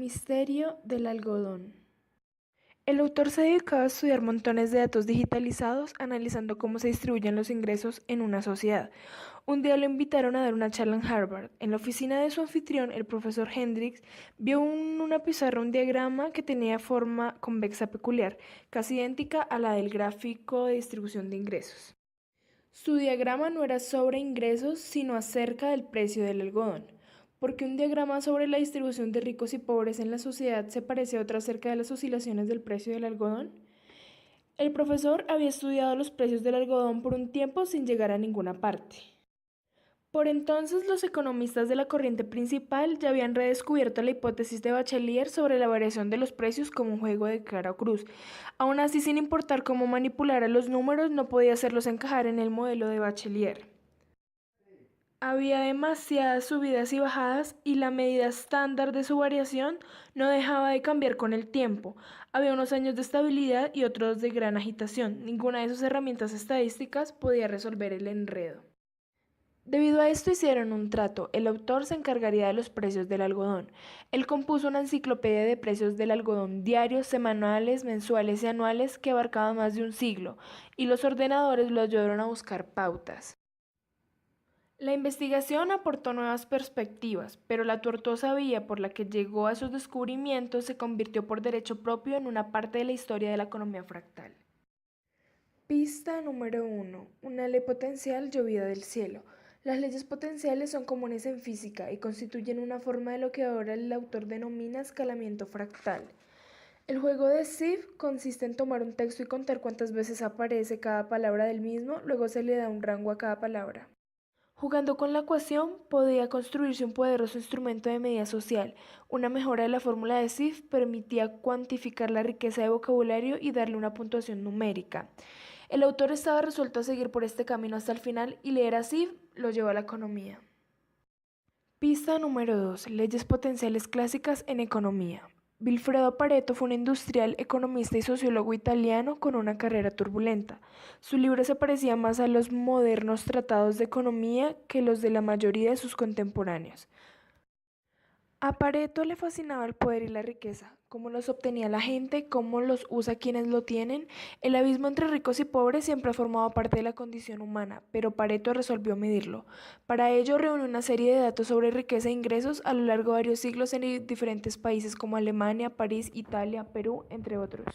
misterio del algodón. El autor se dedicaba a estudiar montones de datos digitalizados, analizando cómo se distribuyen los ingresos en una sociedad. Un día lo invitaron a dar una charla en Harvard. En la oficina de su anfitrión, el profesor Hendricks, vio en una pizarra un diagrama que tenía forma convexa peculiar, casi idéntica a la del gráfico de distribución de ingresos. Su diagrama no era sobre ingresos, sino acerca del precio del algodón. Porque un diagrama sobre la distribución de ricos y pobres en la sociedad se parece a otro acerca de las oscilaciones del precio del algodón. El profesor había estudiado los precios del algodón por un tiempo sin llegar a ninguna parte. Por entonces, los economistas de la corriente principal ya habían redescubierto la hipótesis de Bachelier sobre la variación de los precios como un juego de cara o cruz. Aún así, sin importar cómo manipulara los números, no podía hacerlos encajar en el modelo de Bachelier. Había demasiadas subidas y bajadas y la medida estándar de su variación no dejaba de cambiar con el tiempo. Había unos años de estabilidad y otros de gran agitación. Ninguna de sus herramientas estadísticas podía resolver el enredo. Debido a esto hicieron un trato. El autor se encargaría de los precios del algodón. Él compuso una enciclopedia de precios del algodón diarios, semanales, mensuales y anuales que abarcaba más de un siglo, y los ordenadores lo ayudaron a buscar pautas. La investigación aportó nuevas perspectivas, pero la tortuosa vía por la que llegó a esos descubrimientos se convirtió por derecho propio en una parte de la historia de la economía fractal. Pista número 1. Una ley potencial llovida del cielo. Las leyes potenciales son comunes en física y constituyen una forma de lo que ahora el autor denomina escalamiento fractal. El juego de Sieve consiste en tomar un texto y contar cuántas veces aparece cada palabra del mismo, luego se le da un rango a cada palabra. Jugando con la ecuación, podía construirse un poderoso instrumento de medida social. Una mejora de la fórmula de Sieve permitía cuantificar la riqueza de vocabulario y darle una puntuación numérica. El autor estaba resuelto a seguir por este camino hasta el final y leer a Sieve lo llevó a la economía. Pista número 2. Leyes potenciales clásicas en economía. Vilfredo Pareto fue un industrial, economista y sociólogo italiano con una carrera turbulenta. Su libro se parecía más a los modernos tratados de economía que los de la mayoría de sus contemporáneos. A Pareto le fascinaba el poder y la riqueza, cómo los obtenía la gente, cómo los usa quienes lo tienen. El abismo entre ricos y pobres siempre ha formado parte de la condición humana, pero Pareto resolvió medirlo. Para ello reunió una serie de datos sobre riqueza e ingresos a lo largo de varios siglos en diferentes países como Alemania, París, Italia, Perú, entre otros.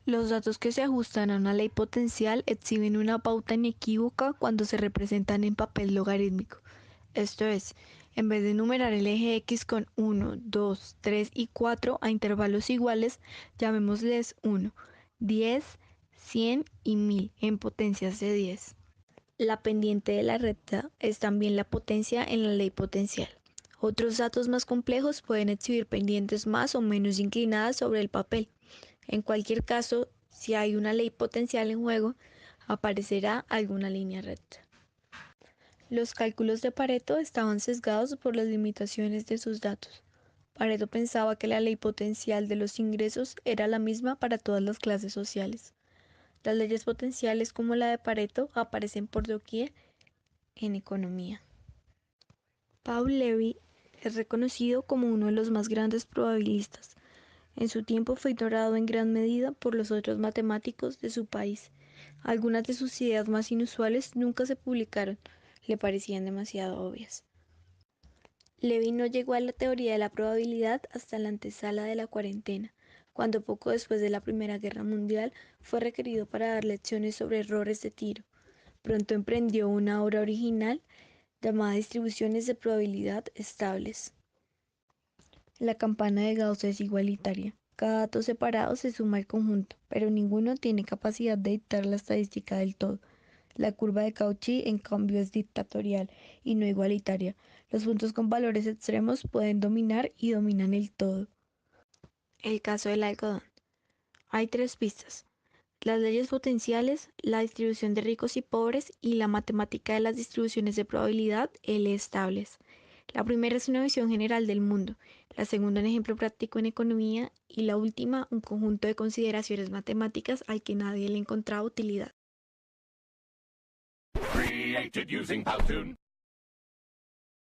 Los datos que se ajustan a una ley potencial exhiben una pauta inequívoca cuando se representan en papel logarítmico. Esto es, en vez de numerar el eje X con 1, 2, 3 y 4 a intervalos iguales, llamémosles 1, 10, 100 y 1000 en potencias de 10. La pendiente de la recta es también la potencia en la ley potencial. Otros datos más complejos pueden exhibir pendientes más o menos inclinadas sobre el papel. En cualquier caso, si hay una ley potencial en juego, aparecerá alguna línea recta. Los cálculos de Pareto estaban sesgados por las limitaciones de sus datos. Pareto pensaba que la ley potencial de los ingresos era la misma para todas las clases sociales. Las leyes potenciales como la de Pareto aparecen por doquier en economía. Paul Levy es reconocido como uno de los más grandes probabilistas. En su tiempo fue ignorado en gran medida por los otros matemáticos de su país. Algunas de sus ideas más inusuales nunca se publicaron, le parecían demasiado obvias. Levy no llegó a la teoría de la probabilidad hasta la antesala de la cuarentena, cuando poco después de la Primera Guerra Mundial fue requerido para dar lecciones sobre errores de tiro. Pronto emprendió una obra original llamada Distribuciones de probabilidad estables. La campana de Gauss es igualitaria. Cada dato separado se suma al conjunto, pero ninguno tiene capacidad de dictar la estadística del todo. La curva de Cauchy, en cambio, es dictatorial y no igualitaria. Los puntos con valores extremos pueden dominar y dominan el todo. El caso del algodón. Hay tres pistas: las leyes potenciales, la distribución de ricos y pobres y la matemática de las distribuciones de probabilidad L estables. La primera es una visión general del mundo, la segunda un ejemplo práctico en economía y la última un conjunto de consideraciones matemáticas al que nadie le encontraba utilidad. Created using Powtoon.